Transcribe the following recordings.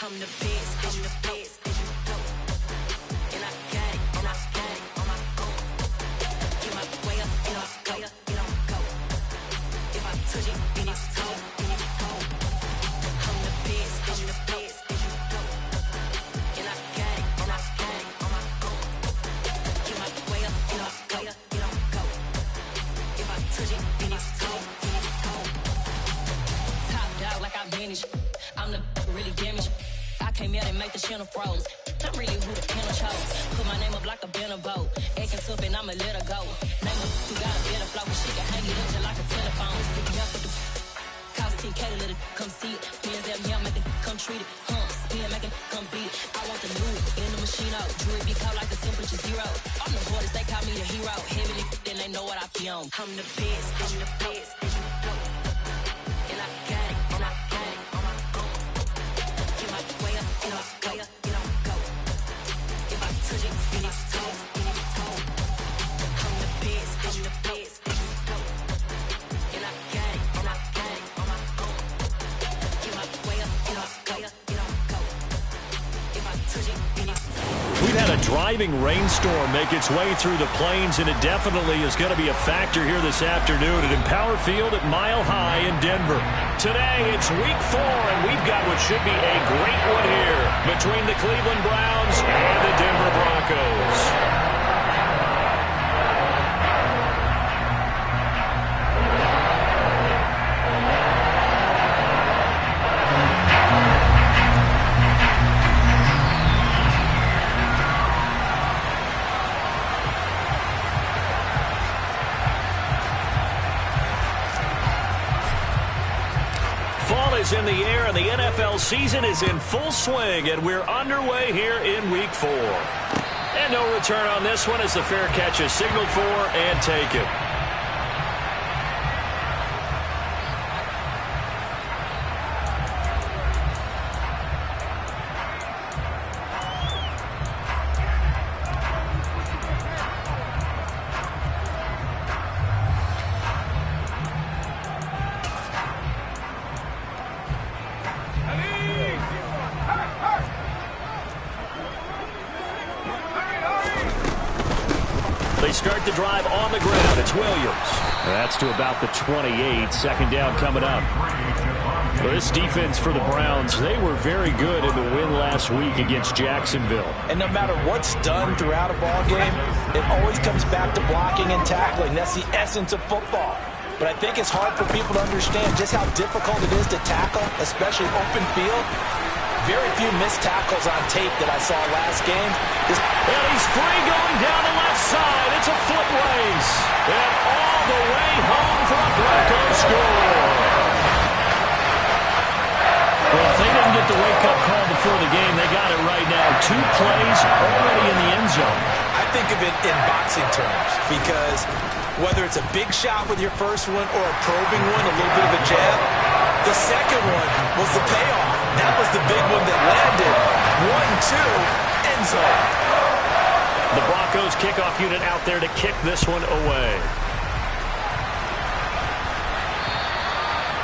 I'm the best, I'm the best, and I got it, and I got it on my own. Get my way up, and I go, it don't go. If I touch it, then it's cold, then it's cold. I'm the best, I'm the best, and I got it, and I got it on my own. Get my way up, and I go, it don't go. If I touch it, then it's cold, then it's cold. Top dog like I manage. I'm the really damaged. I came out and make the channel froze. I'm really who the panel chose. Put my name up like a banner boat. Acting tough and I'ma let her go. Name her who got a better flow. She can hang it up just like a telephone. Stick me up with the cost 10K to let it come see it. Hands at me, I make it come treat it. Spin, make it come beat it. I want the new in the machine out. Jewelry be caught like the temperature zero. I'm the hardest, they call me the hero. Heavy then they know what I be on. I'm the best, I'm the best, and I got it, and I got it on my own. Get my way up, and I go, it don't go. If I touch it, then it's cold, then it's cold. I'm the best, I'm the best, and I got it, and I got it on my own. Get my way up, and I go, it don't go. If I touch it, then it's cold. We've had a driving rainstorm make its way through the plains, and it definitely is going to be a factor here this afternoon at Empower Field at Mile High in Denver. Today, it's week 4, and we've got what should be a great one here between the Cleveland Browns and the Denver Broncos. Fall is in the air, and the NFL season is in full swing, and we're underway here in Week 4. And no return on this one as the fair catch is signaled for and taken. They start the drive on the ground. It's Williams. That's to about the 28. Second down coming up. Well, this defense for the Browns, they were very good in the win last week against Jacksonville. And no matter what's done throughout a ball game, it always comes back to blocking and tackling. That's the essence of football. But I think it's hard for people to understand just how difficult it is to tackle, especially open field. Very few missed tackles on tape that I saw last game. And he's free going down the left side. It's a foot race. And all the way home for a Broncos score. Well, if they didn't get the wake-up call before the game, they got it right now. 2 plays already in the end zone. I think of it in boxing terms because whether it's a big shot with your first one or a probing one, a little bit of a jab, the second one was the payoff. That was the big one that landed. 1-2, end zone. The Broncos kickoff unit out there to kick this one away.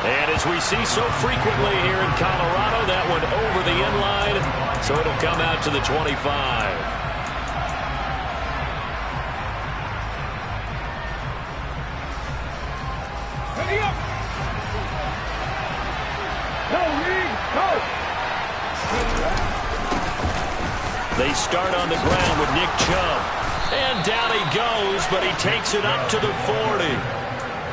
And as we see so frequently here in Colorado, that one over the end line, so it'll come out to the 25. They start on the ground with Nick Chubb. And down he goes, but he takes it up to the 40.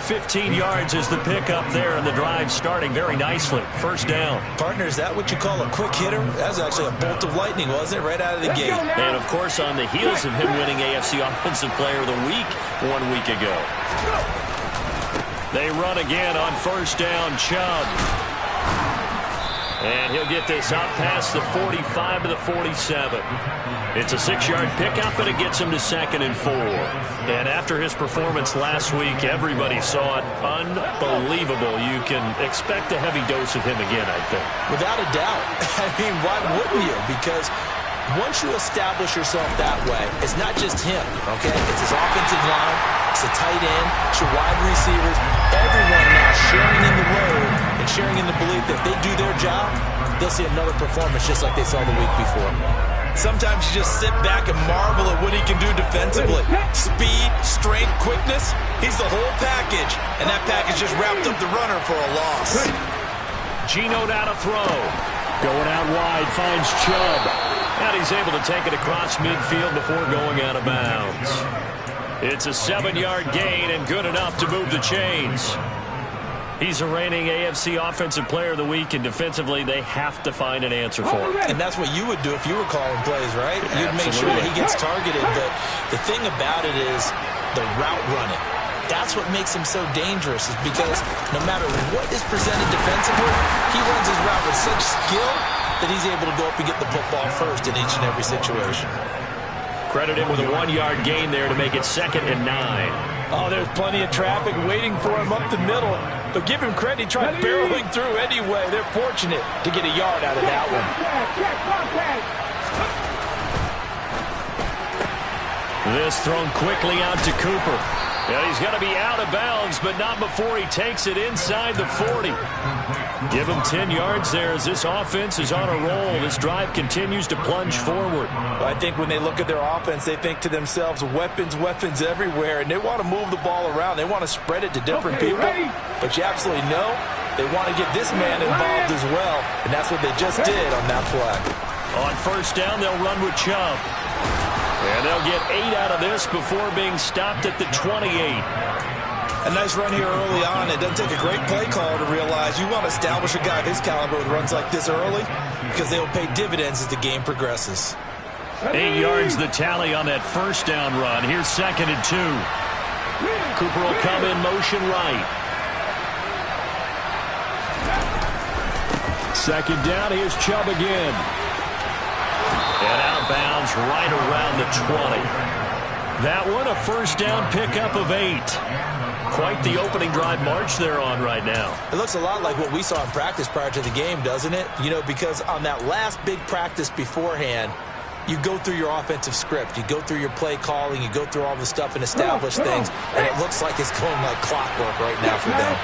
15 yards is the pickup there, and the drive starting very nicely. First down. Partner, is that what you call a quick hitter? That was actually a bolt of lightning, wasn't it, right out of the gate? And, of course, on the heels of him winning AFC Offensive Player of the Week 1 week ago. They run again on first down, Chubb. And he'll get this out past the 45 to the 47. It's a 6-yard pickup, and it gets him to 2nd and 4. And after his performance last week, everybody saw it. Unbelievable. You can expect a heavy dose of him again, I think. Without a doubt. I mean, why wouldn't you? Because once you establish yourself that way, it's not just him, okay? It's his offensive line, it's the tight end, it's your wide receivers, everyone now sharing in the road and sharing in the belief that if they do their job, they'll see another performance just like they saw the week before. Sometimes you just sit back and marvel at what he can do defensively. Speed, strength, quickness, he's the whole package. And that package just wrapped up the runner for a loss. Geno down to throw. Going out wide, finds Chubb. And he's able to take it across midfield before going out of bounds. It's a 7-yard gain and good enough to move the chains. He's a reigning AFC Offensive Player of the Week, and defensively, they have to find an answer for him. And that's what you would do if you were calling plays, right? You'd make sure that he gets targeted. But the thing about it is the route running. That's what makes him so dangerous, is because no matter what is presented defensively, he runs his route with such skill that he's able to go up and get the football first in each and every situation. Credit him with a 1-yard gain there to make it 2nd and 9. Oh, there's plenty of traffic waiting for him up the middle. But give him credit, he tried barreling through anyway. They're fortunate to get a yard out of that one. This thrown quickly out to Cooper. And he's going to be out of bounds, but not before he takes it inside the 40. Give him 10 yards there as this offense is on a roll. This drive continues to plunge forward. Well, I think when they look at their offense, they think to themselves, weapons, weapons everywhere, and they want to move the ball around. They want to spread it to different people. But you absolutely know they want to get this man involved as well, and that's what they just did on that play. On first down, they'll run with Chubb. And they'll get 8 out of this before being stopped at the 28. A nice run here early on. It doesn't take a great play caller to realize you want to establish a guy of his caliber with runs like this early, because they will pay dividends as the game progresses. 8 yards the tally on that first down run. Here's 2nd and 2. Cooper will come in motion right. 2nd down, here's Chubb again. And out of bounds right around the 20. That one a first down pickup of 8. Quite the opening drive march they're on right now. It looks a lot like what we saw in practice prior to the game, doesn't it? You know, because on that last big practice beforehand, you go through your offensive script. You go through your play calling. You go through all the stuff and establish things. And it looks like it's going like clockwork right now for them.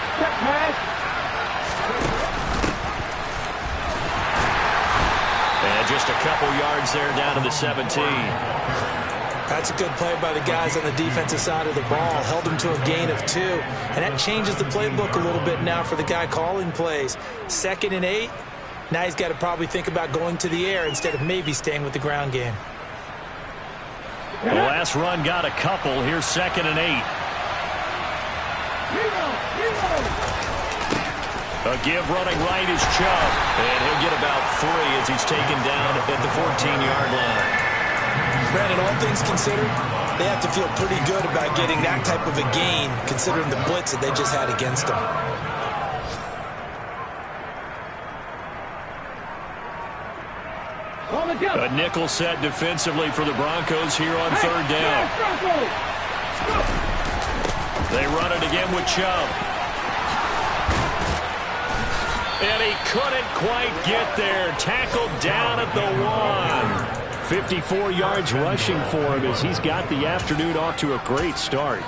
And just a couple yards there down to the 17. That's a good play by the guys on the defensive side of the ball. Held them to a gain of 2. And that changes the playbook a little bit now for the guy calling plays. 2nd and 8. Now he's got to probably think about going to the air instead of maybe staying with the ground game. The last run got a couple. Here's 2nd and 8. A give running right is Chubb. And he'll get about 3 as he's taken down at the 14-yard line. Brandon, all things considered, they have to feel pretty good about getting that type of a gain, considering the blitz that they just had against them. A nickel set defensively for the Broncos here on 3rd down. They run it again with Chubb. And he couldn't quite get there. Tackled down at the 1. 54 yards rushing for him as he's got the afternoon off to a great start.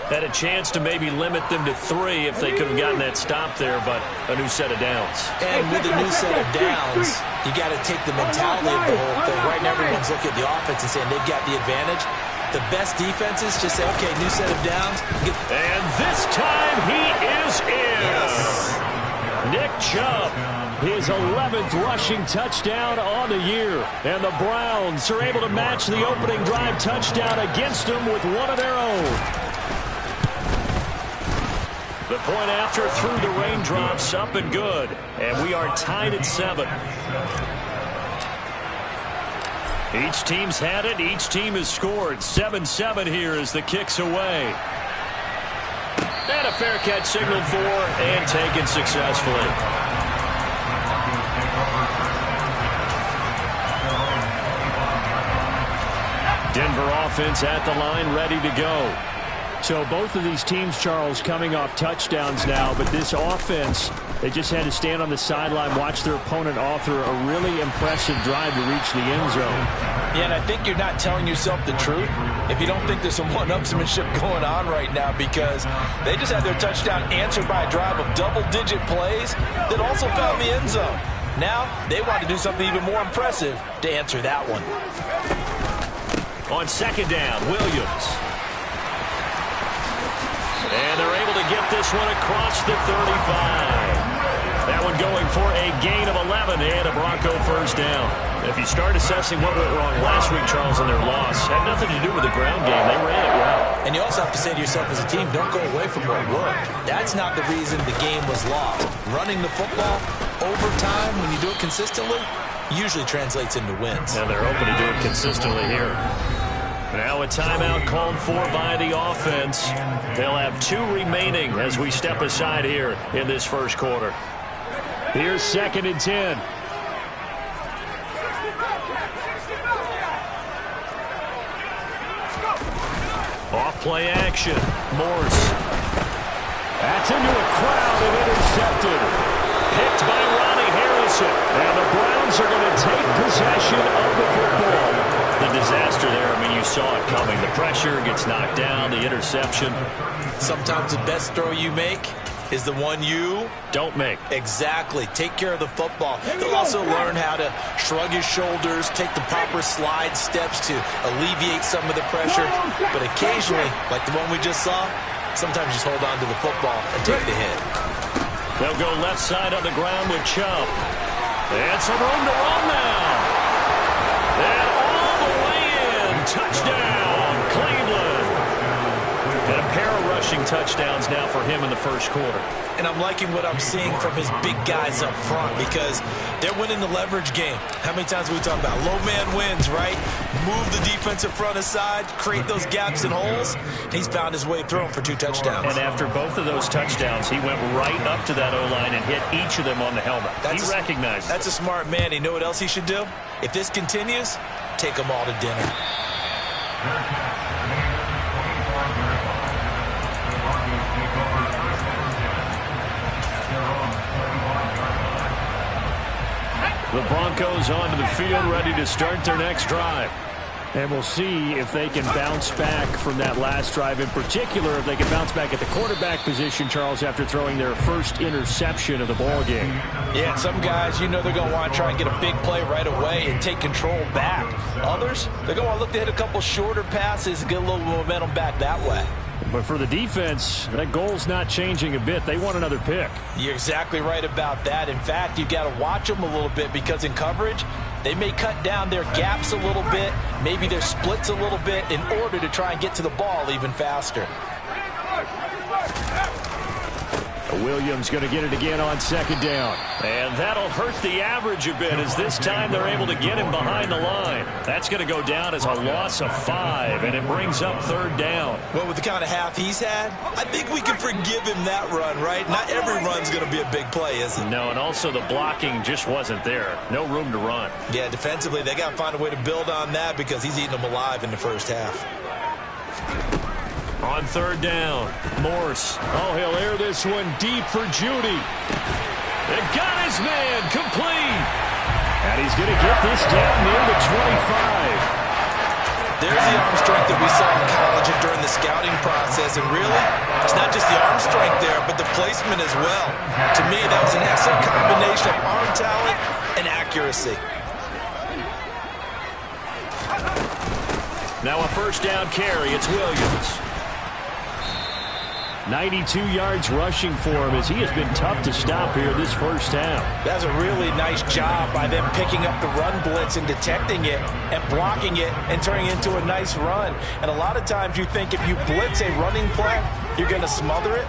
Had a chance to maybe limit them to 3 if they could have gotten that stop there, but a new set of downs. And with a new set of downs, you got to take the mentality of the whole thing. Right now, everyone's looking at the offense and saying they've got the advantage. The best defenses just say, okay, new set of downs. And this time he is in. Yes. Nick Chubb, his 11th rushing touchdown on the year. And the Browns are able to match the opening drive touchdown against them with one of their own. The point after through the raindrops, up and good. And we are tied at 7. Each team's had it. Each team has scored. 7-7 here as the kick's away. And a fair catch signaled for and taken successfully. Denver offense at the line, ready to go. So both of these teams, Charles, coming off touchdowns now, but this offense They just had to stand on the sideline, watch their opponent author a really impressive drive to reach the end zone. Yeah, and I think you're not telling yourself the truth if you don't think there's some one-upsmanship going on right now, because they just had their touchdown answered by a drive of double-digit plays that also found the end zone. Now, they want to do something even more impressive to answer that one. On second down, Williams. And they're able to get this one across the 35. That one going for a gain of 11 and a Bronco first down. If you start assessing what went wrong last week, Charles, in their loss, had nothing to do with the ground game. They ran it well. And you also have to say to yourself as a team, don't go away from what worked. That's not the reason the game was lost. Running the football over time, when you do it consistently, usually translates into wins. And they're hoping to do it consistently here. Now a timeout called for by the offense. They'll have 2 remaining as we step aside here in this first quarter. Here's 2nd and 10. Off play action. Morse. That's into a crowd and intercepted. Picked by Ronnie Harrison. And the Browns are going to take possession of the football. The disaster there, I mean, you saw it coming. The pressure gets knocked down, the interception. Sometimes the best throw you make is the one you don't make. Exactly. Take care of the football. He'll also learn how to shrug his shoulders, take the proper slide steps to alleviate some of the pressure. But occasionally, like the one we just saw, sometimes just hold on to the football and take the hit. They'll go left side on the ground with Chubb. And some room to run now. And all the way in. Touchdown, Cleveland. And a pair of rushing touchdowns now for him in the first quarter. And I'm liking what I'm seeing from his big guys up front, because they're winning the leverage game. How many times we talk about low man wins, right? Move the defensive front aside, create those gaps and holes. He's found his way through them for 2 touchdowns. And after both of those touchdowns, he went right up to that O-line and hit each of them on the helmet. He recognized it. That's a smart man. You know what else he should do? If this continues, take them all to dinner. The Broncos onto the field, ready to start their next drive. And we'll see if they can bounce back from that last drive. In particular, if they can bounce back at the quarterback position, Charles, after throwing their first interception of the ball game. Yeah, some guys, you know they're going to want to try and get a big play right away and take control back. Others, they're going to want to look to hit a couple shorter passes and get a little momentum back that way. But for the defense, that goal's not changing a bit. They want another pick. You're exactly right about that. In fact, you've got to watch them a little bit, because in coverage, they may cut down their gaps a little bit, maybe their splits a little bit, in order to try and get to the ball even faster. Williams going to get it again on second down. And that'll hurt the average a bit, as this time they're able to get him behind the line. That's going to go down as a loss of 5, and it brings up third down. Well, with the kind of half he's had, I think we can forgive him that run, right? Not every run's going to be a big play, is it? No, and also the blocking just wasn't there. No room to run. Yeah, defensively, they got to find a way to build on that, because he's eating them alive in the first half. On third down, Morse. Oh, he'll air this one deep for Judy. They got his man complete. And he's going to get this down near the 25. There's the arm strength that we saw in college and during the scouting process. And really, it's not just the arm strength there, but the placement as well. To me, that was an excellent combination of arm talent and accuracy. Now a first down carry. It's Williams. 92 yards rushing for him, as he has been tough to stop here this first half. That's a really nice job by them picking up the run blitz and detecting it and blocking it and turning it into a nice run. And a lot of times you think if you blitz a running play, you're going to smother it.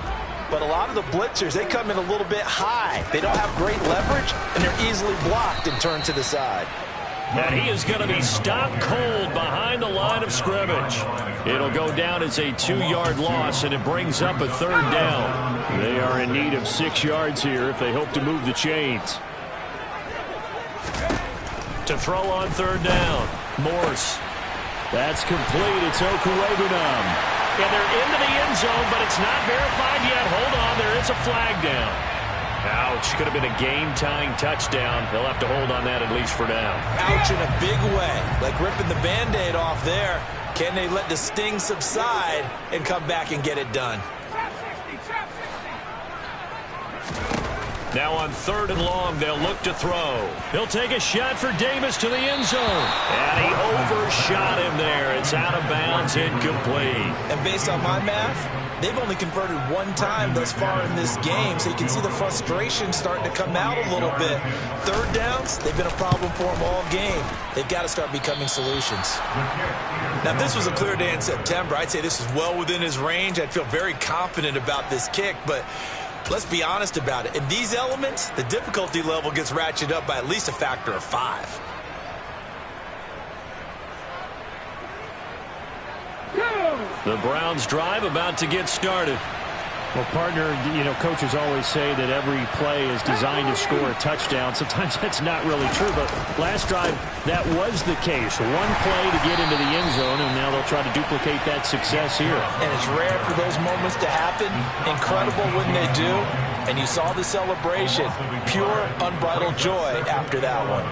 But a lot of the blitzers, they come in a little bit high. They don't have great leverage, and they're easily blocked and turned to the side. And he is going to be stopped cold behind the line of scrimmage. It'll go down as a 2-yard loss, and it brings up a third down. They are in need of 6 yards here if they hope to move the chains. To throw on third down, Morse. That's complete. It's Okuwebunam. And they're into the end zone, but it's not verified yet. Hold on, there is a flag down. Ouch. Could have been a game-tying touchdown. He'll have to hold on that at least for now. Ouch in a big way. Like ripping the Band-Aid off there. Can they let the sting subside and come back and get it done? Now on 3rd and long, they'll look to throw. He'll take a shot for Davis to the end zone. And he overshot him there. It's out of bounds, incomplete. And based on my math, they've only converted one time thus far in this game, so you can see the frustration starting to come out a little bit. 3rd downs, they've been a problem for them all game. They've got to start becoming solutions. Now, if this was a clear day in September, I'd say this is well within his range. I'd feel very confident about this kick, but let's be honest about it. In these elements, the difficulty level gets ratcheted up by at least a factor of 5. The Browns drive about to get started. Well, partner, coaches always say that every play is designed to score a touchdown. Sometimes that's not really true, but last drive, that was the case. One play to get into the end zone, and now they'll try to duplicate that success here. And it's rare for those moments to happen. Incredible when they do. And you saw the celebration. Pure, unbridled joy after that one.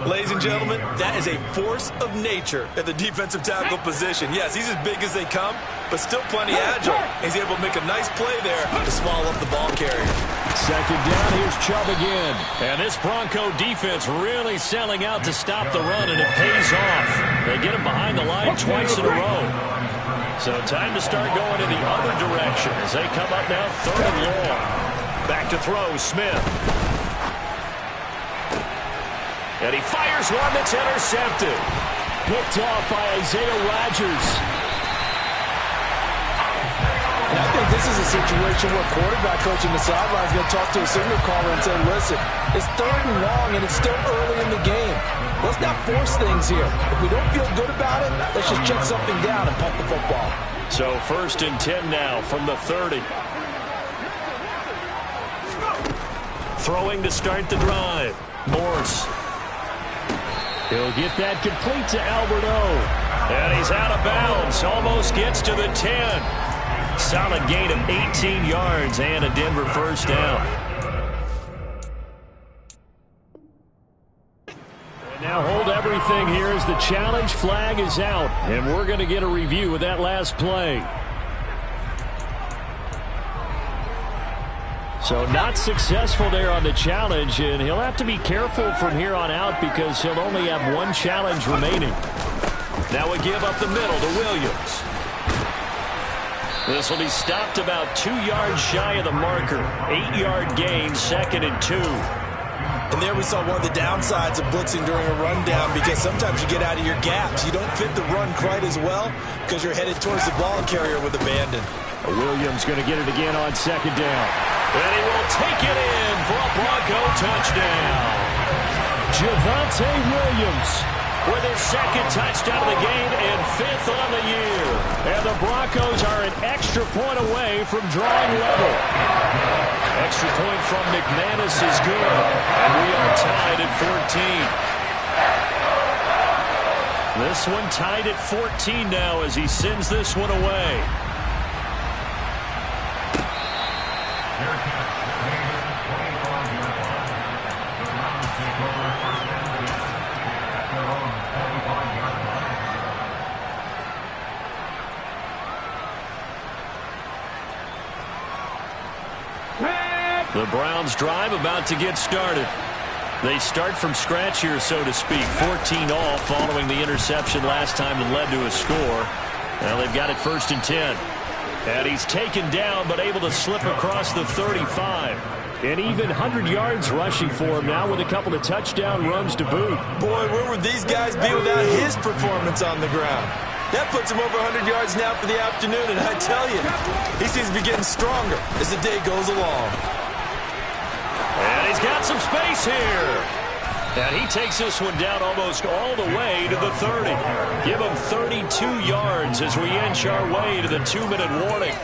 Ladies and gentlemen, that is a force of nature at the defensive tackle position. Yes, he's as big as they come, but still plenty agile. He's able to make a nice play there to swallow up the ball carrier. 2nd down, here's Chubb again. And this Bronco defense really selling out to stop the run, and it pays off. They get him behind the line twice in a row. So time to start going in the other direction as they come up now 3rd and long. Back to throw, Smith. And he fires one that's intercepted. Picked off by Isaiah Rodgers. And I think this is a situation where quarterback coach in the sideline is going to talk to a signal caller and say, listen, it's 3rd and long and it's still early in the game. Let's not force things here. If we don't feel good about it, let's just check something down and pump the football. So 1st and 10 now from the 30. Throwing to start the drive. Morse. He'll get that complete to Albert O. And he's out of bounds. Almost gets to the 10. Solid gain of 18 yards and a Denver 1st down. And now hold everything here as the challenge flag is out. And we're going to get a review of that last play. So not successful there on the challenge, and he'll have to be careful from here on out because he'll only have one challenge remaining. Now we give up the middle to Williams. This will be stopped about 2 yards shy of the marker. 8-yard gain, 2nd and 2. And there we saw one of the downsides of blitzing during a rundown because sometimes you get out of your gaps. You don't fit the run quite as well because you're headed towards the ball carrier with abandon. Williams going to get it again on 2nd down. And he will take it in for a Bronco touchdown. Javonte Williams with his 2nd touchdown of the game and 5th on the year. And the Broncos are an extra point away from drawing level. Extra point from McManus is good. And we are tied at 14. This one tied at 14 now as he sends this one away. The Browns drive about to get started. They start from scratch here, so to speak. 14 all following the interception last time that led to a score. Now they've got it 1st and 10. And he's taken down but able to slip across the 35. And even 100 yards rushing for him now with a couple of touchdown runs to boot. Boy, where would these guys be without his performance on the ground? That puts him over 100 yards now for the afternoon, and I tell you, he seems to be getting stronger as the day goes along. And he's got some space here. And he takes this one down almost all the way to the 30. Give him 32 yards as we inch our way to the 2-minute warning.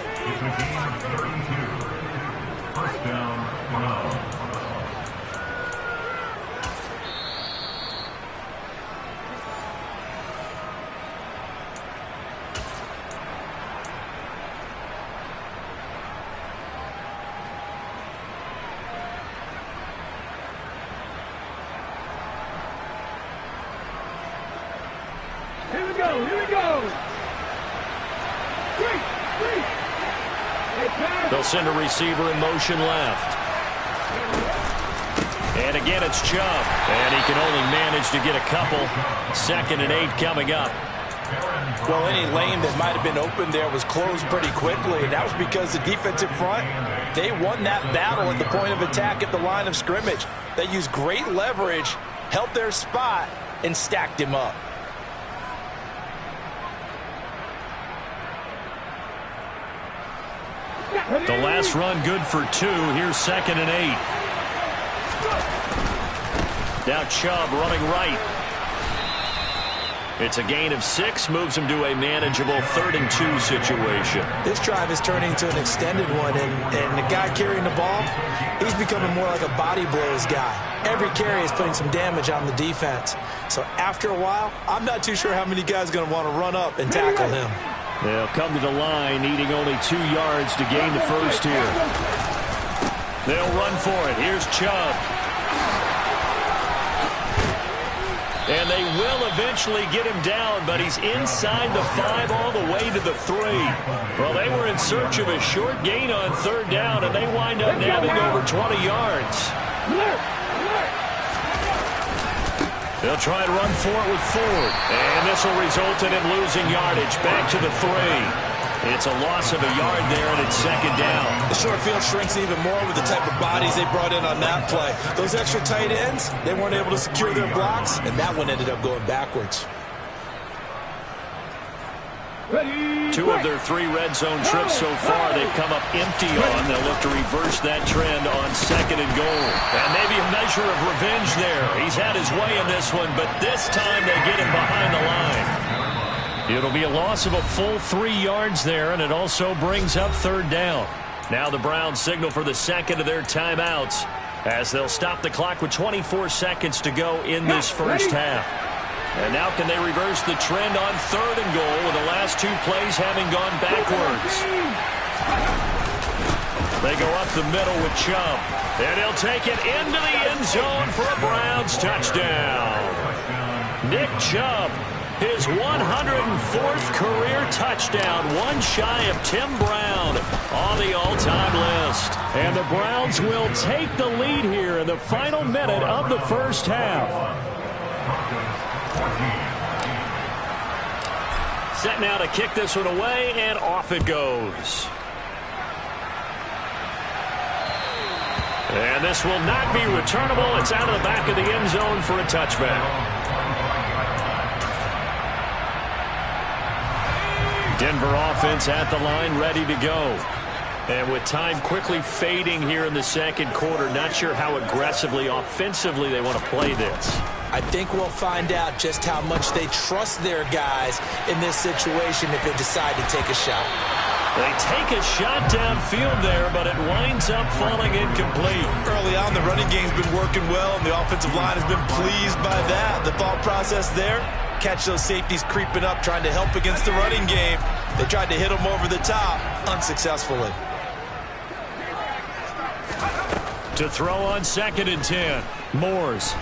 They'll send a receiver in motion left. And again, it's Chubb. And he can only manage to get a couple. 2nd and 8 coming up. Well, any lane that might have been open there was closed pretty quickly, and that was because the defensive front, they won that battle at the point of attack at the line of scrimmage. They used great leverage, held their spot, and stacked him up. The last run good for 2. Here's 2nd and 8. Now Chubb running right. It's a gain of 6, moves him to a manageable 3rd and 2 situation. This drive is turning to an extended one, and the guy carrying the ball, he's becoming more like a body blows guy. Every carry is putting some damage on the defense. So after a while, I'm not too sure how many guys are going to want to run up and tackle him. They'll come to the line, needing only 2 yards to gain the first here. They'll run for it. Here's Chubb. And they will eventually get him down, but he's inside the 5 all the way to the 3. Well, they were in search of a short gain on 3rd down, and they wind up nabbing over 20 yards. They'll try and run for it with Ford. And this will result in him losing yardage back to the 3. It's a loss of a yard there, and it's 2nd down. The short field shrinks even more with the type of bodies they brought in on that play. Those extra tight ends, they weren't able to secure their blocks, and that one ended up going backwards. 2 of their 3 red zone trips so far they've come up empty on. They'll look to reverse that trend on 2nd and goal. And maybe a measure of revenge there. He's had his way in this one, but this time they get him behind the line. It'll be a loss of a full 3 yards there, and it also brings up 3rd down. Now the Browns signal for the 2nd of their timeouts as they'll stop the clock with 24 seconds to go in this first half. And now can they reverse the trend on 3rd and goal with the last 2 plays having gone backwards? They go up the middle with Chubb. And he'll take it into the end zone for a Browns touchdown. Nick Chubb, his 104th career touchdown, one shy of Tim Brown on the all-time list. And the Browns will take the lead here in the final minute of the first half. Set now to kick this one away, and off it goes. And this will not be returnable. It's out of the back of the end zone for a touchback. Denver offense at the line, ready to go. And with time quickly fading here in the 2nd quarter, not sure how aggressively, offensively they want to play this. I think we'll find out just how much they trust their guys in this situation if they decide to take a shot. They take a shot downfield there, but it winds up falling incomplete. Early on, the running game's been working well, and the offensive line has been pleased by that. The thought process there, catch those safeties creeping up, trying to help against the running game. They tried to hit them over the top, unsuccessfully. To throw on 2nd and 10, Moores.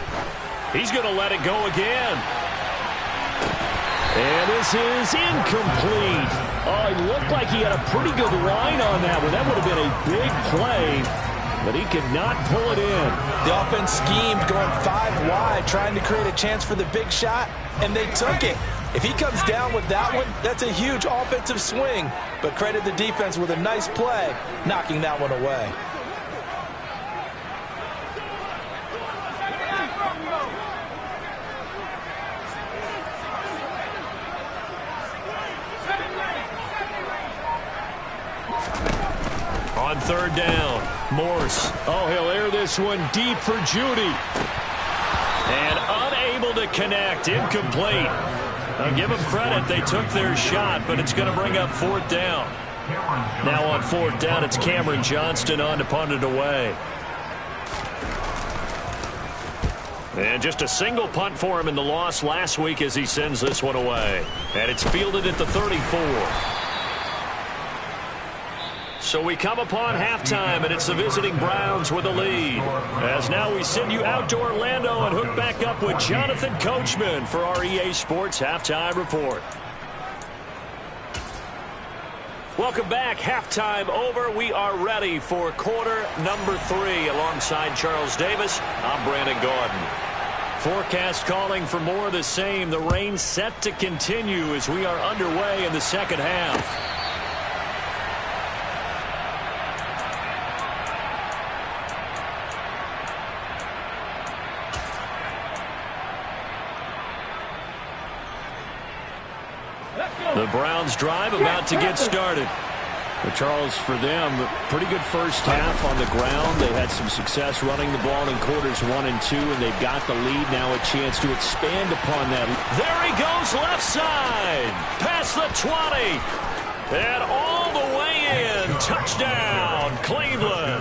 He's going to let it go again. And this is incomplete. Oh, it looked like he had a pretty good line on that one. That would have been a big play, but he could not pull it in. The offense schemed going 5 wide, trying to create a chance for the big shot, and they took it. If he comes down with that one, that's a huge offensive swing. But credit the defense with a nice play, knocking that one away. On 3rd down, Morse. Oh, he'll air this one deep for Judy. And unable to connect, incomplete. I'll give them credit, they took their shot, but it's going to bring up 4th down. Now on 4th down, it's Cameron Johnston on to punt it away. And just a single punt for him in the loss last week as he sends this one away. And it's fielded at the 34. So we come upon halftime, and it's the visiting Browns with a lead. As now we send you out to Orlando and hook back up with Jonathan Coachman for our EA Sports Halftime Report. Welcome back. Halftime over. We are ready for quarter number 3. Alongside Charles Davis, I'm Brandon Gaudin. Forecast calling for more of the same. The rain set to continue as we are underway in the second half. The Browns drive about to get started. But Charles, for them, pretty good first half on the ground. They had some success running the ball in quarters 1 and 2, and they've got the lead. Now a chance to expand upon that. There he goes, left side. Past the 20. And all the way in. Touchdown, Cleveland.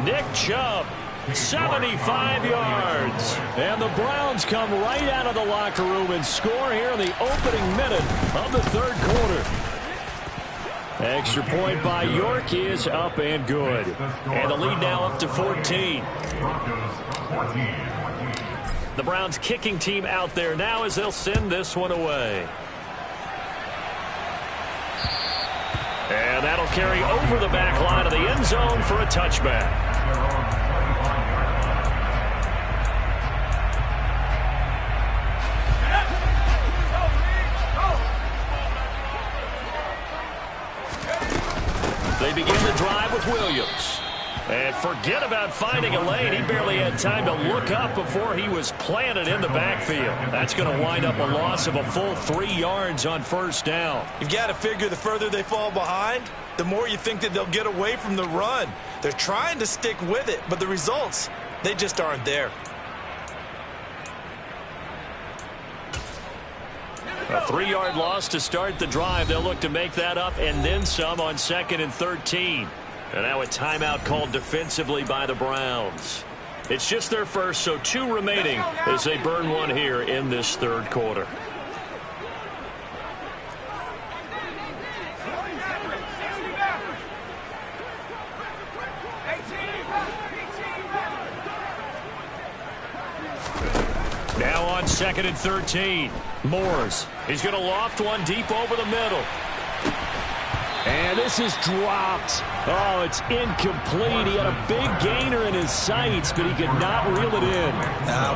Nick Chubb. 75 yards. And the Browns come right out of the locker room and score here in the opening minute of the third quarter. Extra point by York is up and good. And the lead now up to 14. The Browns kicking team out there now as they'll send this one away. And that'll carry over the back line of the end zone for a touchback. They begin the drive with Williams. And forget about finding a lane. He barely had time to look up before he was planted in the backfield. That's going to wind up a loss of a full 3 yards on first down. You've got to figure the further they fall behind, the more you think that they'll get away from the run. They're trying to stick with it, but the results, they just aren't there. A 3-yard loss to start the drive. They'll look to make that up and then some on 2nd and 13. And now a timeout called defensively by the Browns. It's just their first, so 2 remaining as they burn one here in this third quarter. Now on 2nd and 13. Moores. He's going to loft one deep over the middle. And this is dropped. Oh, it's incomplete. He had a big gainer in his sights, but he could not reel it in.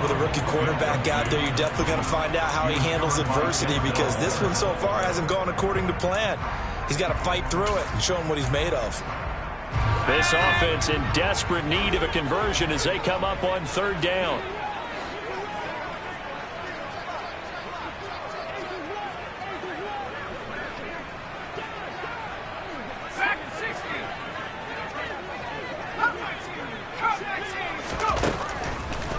With a rookie quarterback out there, you're definitely going to find out how he handles adversity, because this one so far hasn't gone according to plan. He's got to fight through it and show him what he's made of. This offense in desperate need of a conversion as they come up on 3rd down.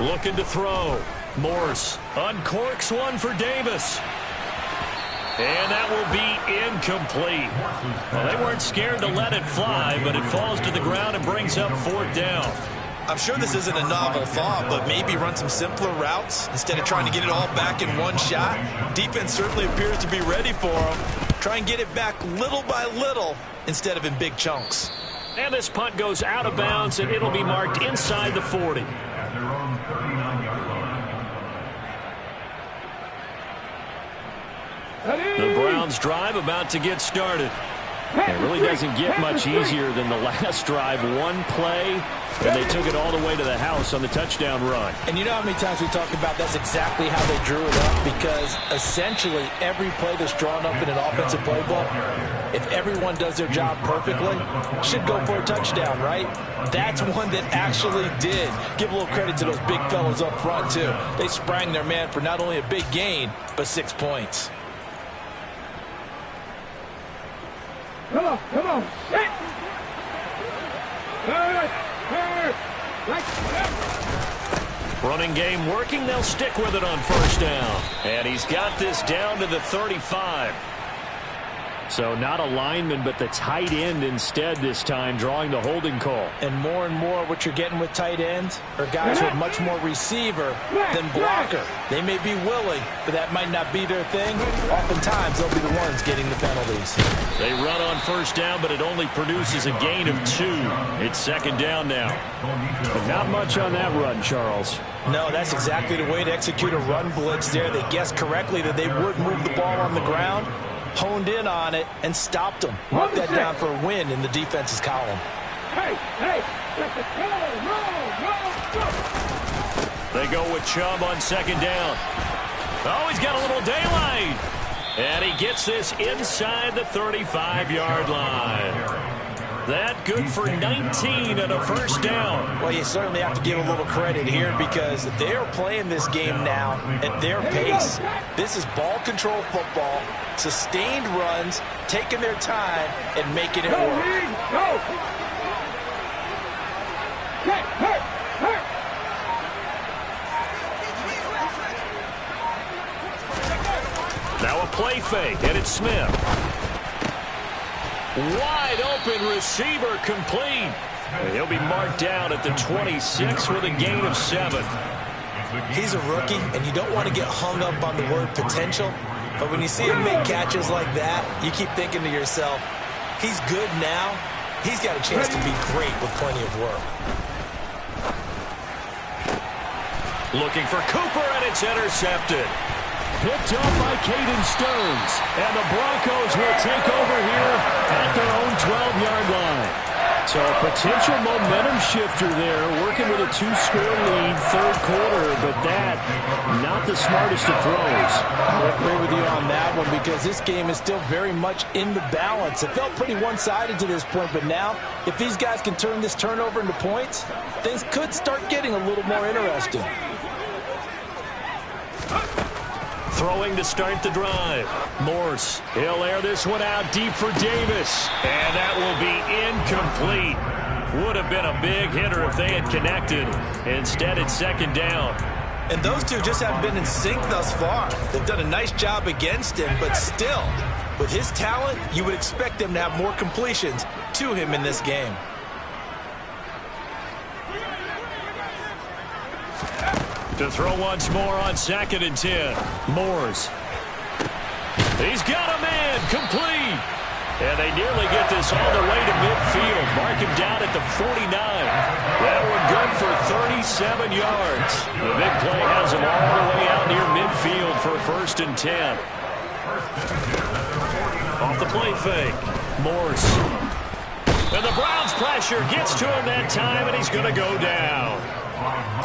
Looking to throw. Morse uncorks one for Davis. And that will be incomplete. Well, they weren't scared to let it fly, but it falls to the ground and brings up 4th down. I'm sure this isn't a novel thought, but maybe run some simpler routes instead of trying to get it all back in one shot. Defense certainly appears to be ready for him. Try and get it back little by little instead of in big chunks. And this punt goes out of bounds, and it'll be marked inside the 40. The Browns drive about to get started. It really doesn't get much easier than the last drive. One play, and they took it all the way to the house on the touchdown run. And you know how many times we talked about that's exactly how they drew it up, because essentially every play that's drawn up in an offensive playbook, if everyone does their job perfectly, should go for a touchdown, right? That's one that actually did. Give a little credit to those big fellas up front, too. They sprang their man for not only a big gain, but 6 points. Come on. Hit. Running game working. They'll stick with it on 1st down. And he's got this down to the 35. So not a lineman, but the tight end instead this time, drawing the holding call. And more what you're getting with tight ends are guys who are much more receiver than blocker. They may be willing, but that might not be their thing. Oftentimes, they'll be the ones getting the penalties. They run on first down, but it only produces a gain of 2. It's second down now. But not much on that run, Charles. No, that's exactly the way to execute a run blitz there. They guessed correctly that they would move the ball on the ground, honed in on it, and stopped them. Mark that down for a win in the defense's column. Hey, They go with Chubb on second down. Oh, he's got a little daylight. And he gets this inside the 35-yard line. That good for 19 and a first down. Well, you certainly have to give a little credit here because they are playing this game now at their pace. This is ball control football, sustained runs, taking their time, and making it work. Go! Now a play fake, and it's Smith. Wide open receiver complete. And he'll be marked down at the 26 with a gain of 7. He's a rookie, and you don't want to get hung up on the word potential. But when you see him make catches like that, you keep thinking to yourself, he's good now. He's got a chance to be great with plenty of work. Looking for Cooper, and it's intercepted. Picked up by Caden Stones. And the Broncos will take over here at their own 12-yard line. So a potential momentum shifter there, working with a 2-score lead, third quarter, but that, not the smartest of throws. I agree with you on that one because this game is still very much in the balance. It felt pretty one-sided to this point, but now, if these guys can turn this turnover into points, things could start getting a little more interesting. Throwing to start the drive. Morse, he'll air this one out deep for Davis. And that will be incomplete. Would have been a big hitter if they had connected. Instead, it's second down. And those two just haven't been in sync thus far. They've done a nice job against him, but still, with his talent, you would expect them to have more completions to him in this game. To throw once more on second and 10. Morse. He's got a man complete. And they nearly get this all the way to midfield. Mark him down at the 49. That one good for 37 yards. The big play has him all the way out near midfield for first and 10. Off the play fake. Morse. And the Browns pressure gets to him that time, and he's going to go down.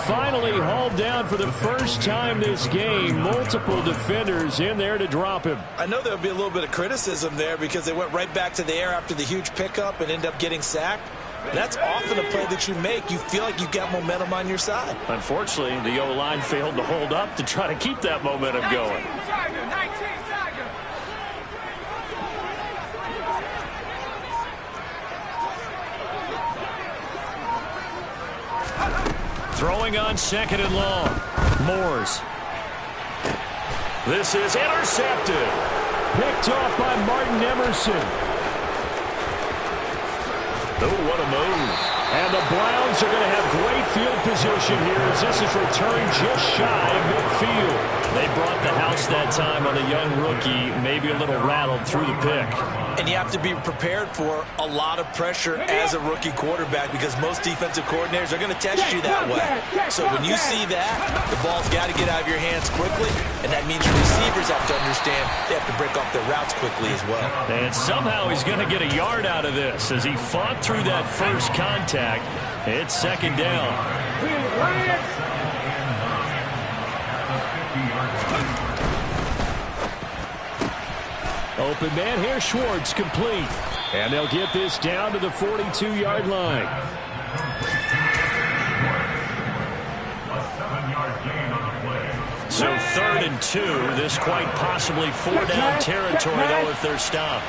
Finally hauled down for the first time this game. Multiple defenders in there to drop him. I know there'll be a little bit of criticism there because they went right back to the air after the huge pickup and ended up getting sacked. That's often a play that you make. You feel like you've got momentum on your side. Unfortunately, the O-line failed to hold up to try to keep that momentum going. Throwing on second and long. Morse. This is intercepted. Picked off by Martin Emerson. Oh, what a move. And the Browns are going to have great field position here as this is returned just shy of midfield. They brought the house that time on a young rookie, maybe a little rattled through the pick. And you have to be prepared for a lot of pressure as a rookie quarterback because most defensive coordinators are going to test you that way. So when you see that, the ball's got to get out of your hands quickly, and that means your receivers have to understand they have to break off their routes quickly as well. And somehow he's going to get a yard out of this as he fought through that first contact. It's second down. Open man here, Schwartz, complete. And they'll get this down to the 42-yard line. So 3rd and 2. This quite possibly 4-down territory, though, if they're stopped.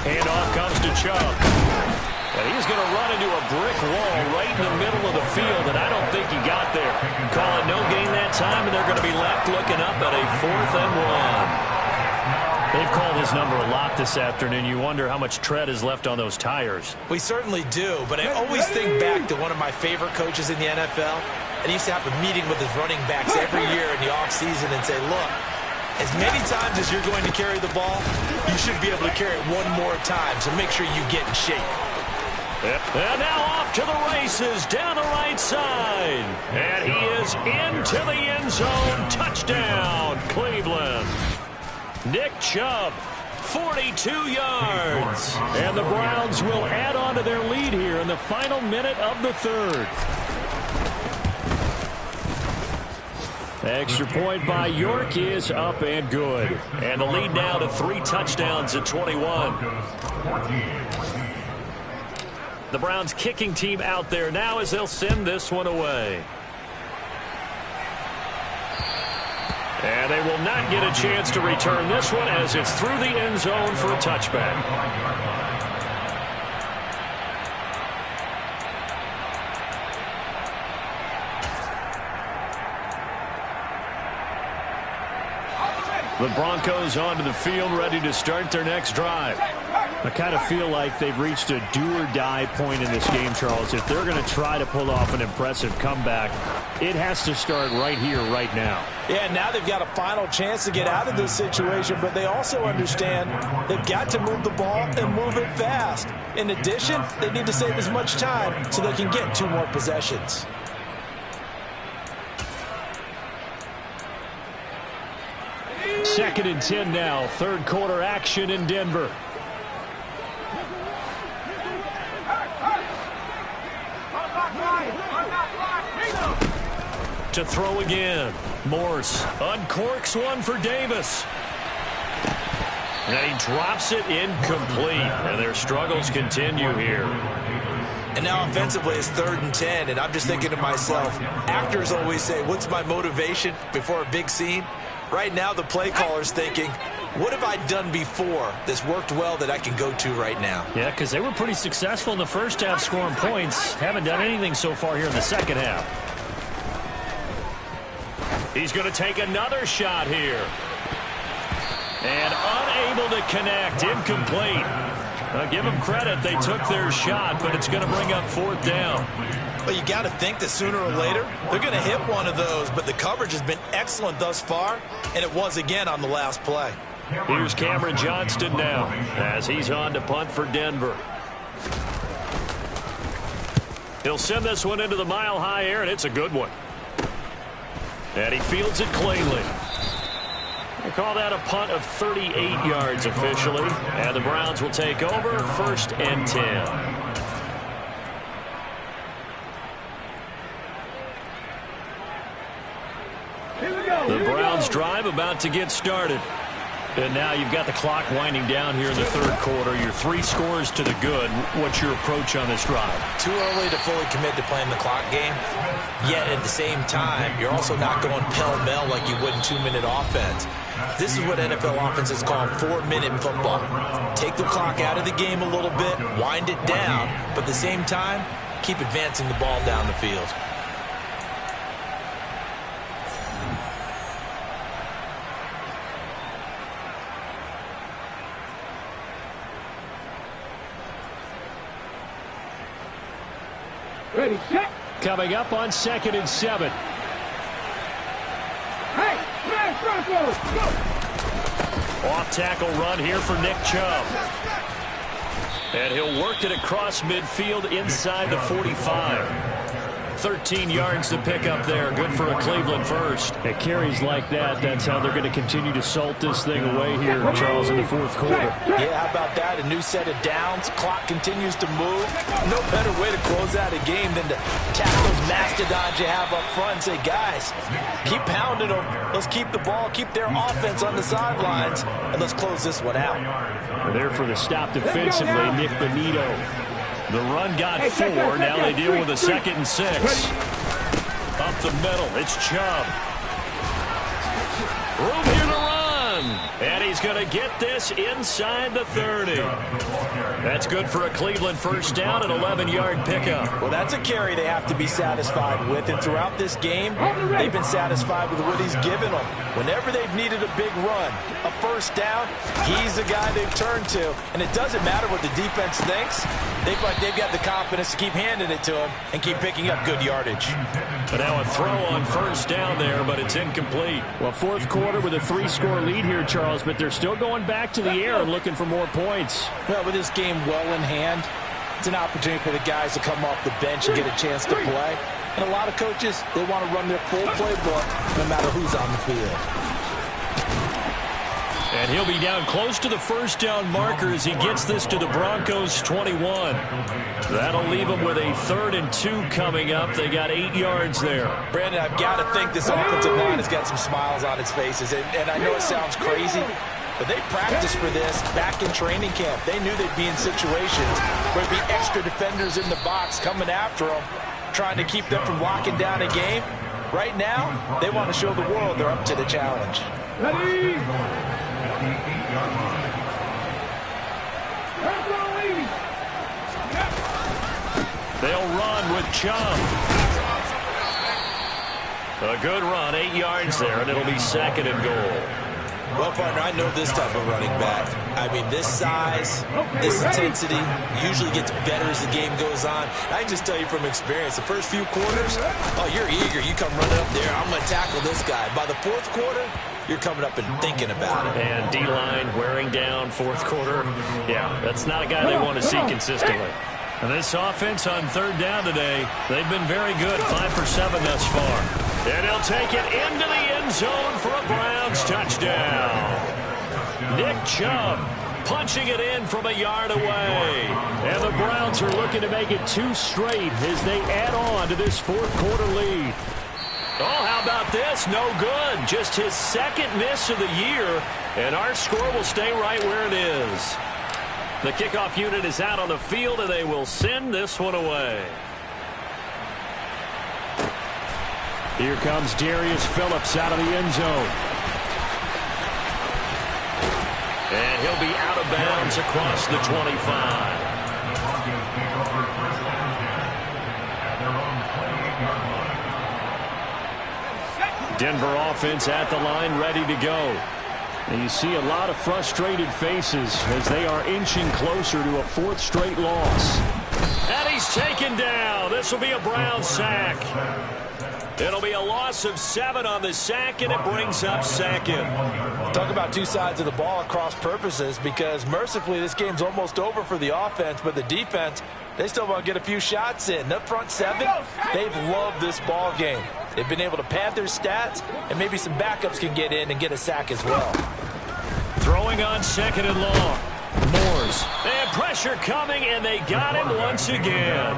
Handoff comes to Chubb. And he's going to run into a brick wall right in the middle of the field, and I don't think he got there. Call it no gain that time, and they're going to be left looking up at a 4th and 1. They've called his number a lot this afternoon. You wonder how much tread is left on those tires. We certainly do, but I always think back to one of my favorite coaches in the NFL. And he used to have a meeting with his running backs every year in the offseason and say, look, as many times as you're going to carry the ball, you should be able to carry it one more time, so make sure you get in shape. And now off to the races down the right side. And he is into the end zone. Touchdown, Cleveland. Nick Chubb, 42 yards. And the Browns will add on to their lead here in the final minute of the third. Extra point by York is up and good. And the lead now to 3 touchdowns at 21. The Browns kicking team out there now as they'll send this one away. And they will not get a chance to return this one as it's through the end zone for a touchback. The Broncos onto the field, ready to start their next drive. I kind of feel like they've reached a do-or-die point in this game, Charles. If they're going to try to pull off an impressive comeback, it has to start right here, right now. Yeah, now they've got a final chance to get out of this situation, but they also understand they've got to move the ball and move it fast. In addition, they need to save as much time so they can get 2 more possessions. Second and 10 now. Third quarter action in Denver. To throw again. Morse uncorks one for Davis. And he drops it incomplete. And their struggles continue here. And now offensively it's 3rd and 10. And I'm just thinking to myself, actors always say, what's my motivation before a big scene? Right now the play caller's thinking, what have I done before that's worked well that I can go to right now? Yeah, because they were pretty successful in the first half scoring points. Haven't done anything so far here in the second half. He's going to take another shot here. And unable to connect. Incomplete. Give them credit. They took their shot, but it's going to bring up 4th down. Well, you got to think that sooner or later they're going to hit one of those, but the coverage has been excellent thus far, and it was again on the last play. Here's Cameron Johnston now as he's on to punt for Denver. He'll send this one into the mile-high air, and it's a good one. And he fields it cleanly. They call that a punt of 38 yards officially, and the Browns will take over 1st and 10. The Browns drive about to get started. And now you've got the clock winding down here in the third quarter. Your 3 scores to the good. What's your approach on this drive? Too early to fully commit to playing the clock game. Yet at the same time, you're also not going pell-mell like you would in 2-minute offense. This is what NFL offenses call 4-minute football. Take the clock out of the game a little bit, wind it down, but at the same time, keep advancing the ball down the field. Ready, set. Coming up on 2nd and 7. Hey, smash Broncos, go. Off tackle run here for Nick Chubb. And he'll work it across midfield inside the 45. 13 yards to pick up there. Good for a Cleveland first. At carries like that, that's how they're going to continue to salt this thing away here, Charles, in the 4th quarter. Yeah, how about that? A new set of downs. Clock continues to move. No better way to close out a game than to tap those mastodons you have up front and say, guys, keep pounding them. Let's keep the ball, keep their offense on the sidelines, and let's close this one out. There for the stop defensively, Nick Bonito. The run got 4. Now they deal with a 2nd and 6. Up the middle, it's Chubb. Room here to run. And he's going to get this inside the 30. That's good for a Cleveland first down, an 11-yard pickup. Well, that's a carry they have to be satisfied with. And throughout this game, they've been satisfied with what he's given them. Whenever they've needed a big run, a first down, he's the guy they've turned to. And it doesn't matter what the defense thinks. They've got the confidence to keep handing it to him and keep picking up good yardage. But now a throw on first down there, but it's incomplete. Well, fourth quarter with a 3-score lead here, Charles, but they're still going back to the air and looking for more points. Well, with this game well in hand, it's an opportunity for the guys to come off the bench and get a chance to play. And a lot of coaches, they want to run their full playbook no matter who's on the field. And he'll be down close to the first down marker as he gets this to the Broncos 21. That'll leave them with a 3rd and 2 coming up. They got 8 yards there. Brandon, I've got to think this offensive line has got some smiles on its faces. And I know it sounds crazy, but they practiced for this back in training camp. They knew they'd be in situations where there'd be extra defenders in the box coming after them, trying to keep them from locking down a game. Right now, they want to show the world they're up to the challenge. Ready? They'll run with Chubb. A good run, 8 yards there, and it'll be 2nd and goal. Well, partner, I know this type of running back. I mean, this size, this intensity usually gets better as the game goes on. I can just tell you from experience, the first few quarters, oh, you're eager. You come running up there, I'm going to tackle this guy. By the fourth quarter, you're coming up and thinking about it. And D-line wearing down fourth quarter. Yeah, that's not a guy they want to see consistently. And this offense on 3rd down today, they've been very good, 5 for 7 thus far. And he'll take it into the end zone for a Browns touchdown. Nick Chubb punching it in from a yard away. And the Browns are looking to make it 2 straight as they add on to this fourth quarter lead. Oh, how about this? No good. Just his 2nd miss of the year, and our score will stay right where it is. The kickoff unit is out on the field, and they will send this one away. Here comes Darius Phillips out of the end zone. And he'll be out of bounds across the 25. Denver offense at the line, ready to go. And you see a lot of frustrated faces as they are inching closer to a 4th straight loss. And he's taken down. This will be a Brown sack. It'll be a loss of 7 on the sack, and it brings up 2nd. Talk about 2 sides of the ball at cross purposes, because mercifully this game's almost over for the offense, but the defense, they still want to get a few shots in. That front 7, they've loved this ball game. They've been able to pad their stats, and maybe some backups can get in and get a sack as well. Throwing on 2nd and long. Moores. And pressure coming, and they got him once again.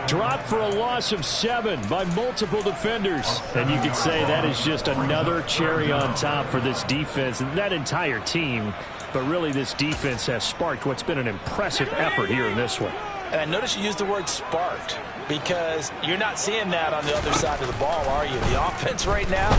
Dropped for a loss of 7 by multiple defenders. And you could say that is just another cherry on top for this defense and that entire team. But really, this defense has sparked what's been an impressive effort here in this one. And I notice you used the word sparked, because you're not seeing that on the other side of the ball, are you? The offense right now,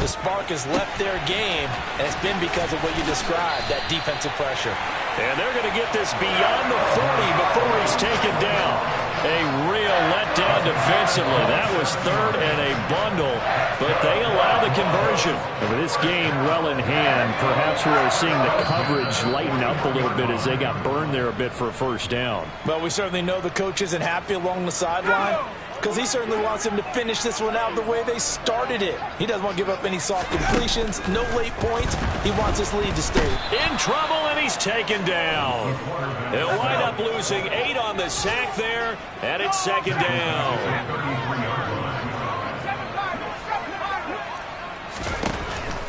the spark has left their game, and it's been because of what you described, that defensive pressure. And they're going to get this beyond the 40 before he's taken down. A real letdown defensively. That was 3rd and a bundle, but they allow the conversion. And with this game well in hand, perhaps we are seeing the coverage lighten up a little bit as they got burned there a bit for a first down. Well, we certainly know the coach isn't happy along the sideline, because he certainly wants them to finish this one out the way they started it. He doesn't want to give up any soft completions, no late points. He wants his lead to stay. In trouble, and he's taken down. They'll wind up losing 8 on the sack there, and it's 2nd down.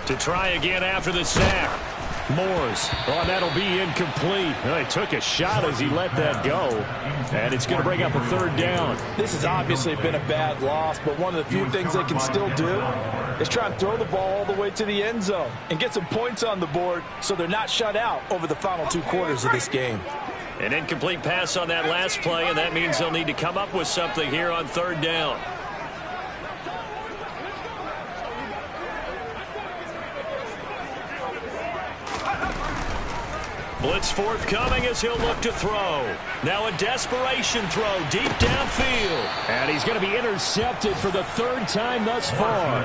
To try again after the sack. Moores. Oh, and that'll be incomplete. Well, he took a shot as he let that go. And it's going to bring up a 3rd down. This has obviously been a bad loss, but one of the few things they can still do is try and throw the ball all the way to the end zone and get some points on the board so they're not shut out over the final 2 quarters of this game. An incomplete pass on that last play, and that means they'll need to come up with something here on 3rd down. Blitz forthcoming as he'll look to throw. Now a desperation throw deep downfield. And he's going to be intercepted for the third time thus far.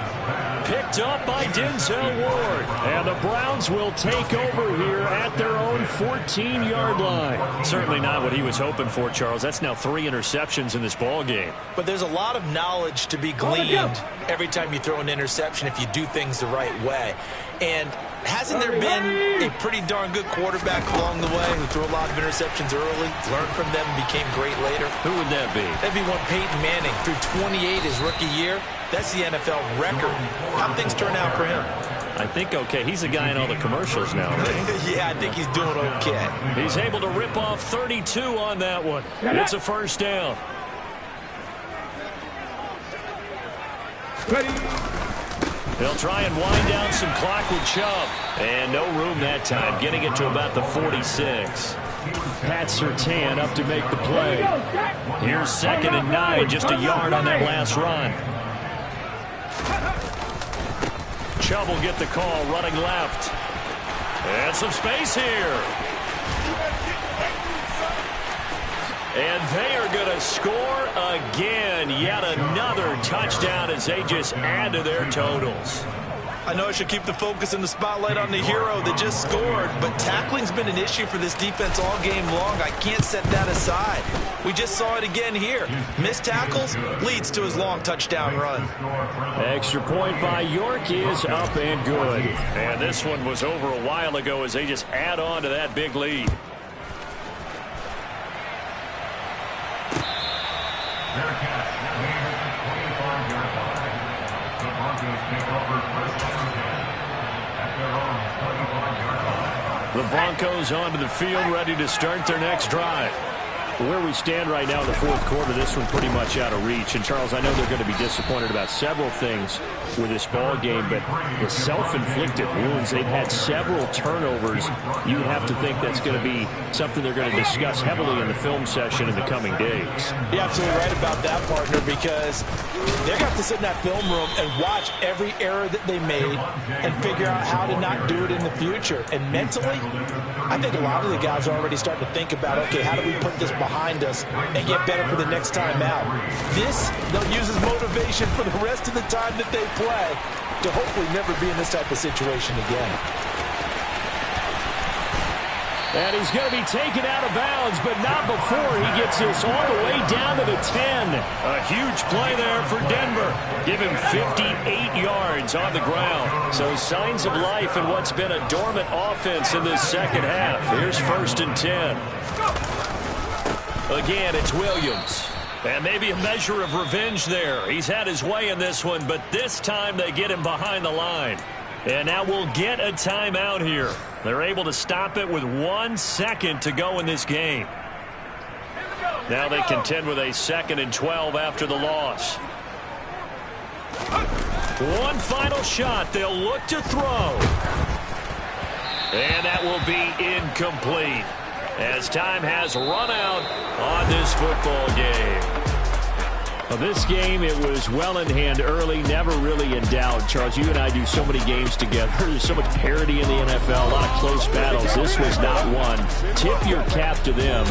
Picked up by Denzel Ward. And the Browns will take over here at their own 14-yard line. Certainly not what he was hoping for, Charles. That's now 3 interceptions in this ball game. But there's a lot of knowledge to be gleaned every time you throw an interception if you do things the right way. And hasn't there been a pretty darn good quarterback along the way who threw a lot of interceptions early, learned from them, and became great later? Who would that be? That'd be one Peyton Manning. Threw 28 his rookie year. That's the NFL record. How'd things turn out for him? I think okay. He's a guy in all the commercials now, right? Yeah, I think he's doing okay. He's able to rip off 32 on that one. It's a first down. Ready. They'll try and wind down some clock with Chubb. And no room that time, getting it to about the 46. Pat Surtain up to make the play. Here's 2nd and 9, just a yard on that last run. Chubb will get the call, running left. And some space here. And they are going to score again. Yet another touchdown as they just add to their totals. I know I should keep the focus and the spotlight on the hero that just scored, but tackling's been an issue for this defense all game long. I can't set that aside. We just saw it again here. Missed tackles leads to his long touchdown run. Extra point by York is up and good. And this one was over a while ago as they just add on to that big lead. The Broncos onto the field, ready to start their next drive. Where we stand right now in the fourth quarter, this one pretty much out of reach. And, Charles, I know they're going to be disappointed about several things with this ball game, but the self-inflicted wounds, they've had several turnovers. You would have to think that's going to be something they're going to discuss heavily in the film session in the coming days. You're absolutely right about that, partner, because they're going to have to sit in that film room and watch every error that they made and figure out how to not do it in the future. And mentally, I think a lot of the guys are already starting to think about, okay, how do we put this behind us and get better for the next time out? This, they'll use as motivation for the rest of the time that they play to hopefully never be in this type of situation again. And he's going to be taken out of bounds, but not before he gets this all the way down to the 10. A huge play there for Denver. Give him 58 yards on the ground. So signs of life in what's been a dormant offense in this second half. Here's 1st and 10. Again, it's Williams. And maybe a measure of revenge there. He's had his way in this one, but this time they get him behind the line. And now we'll get a timeout here. They're able to stop it with 1 second to go in this game. Now they contend with a 2nd and 12 after the loss. One final shot. They'll look to throw. And that will be incomplete, as time has run out on this football game. Well, this game, it was well in hand early, never really in doubt. Charles, you and I do so many games together. There's so much parity in the NFL, a lot of close battles. This was not one. Tip your cap to them.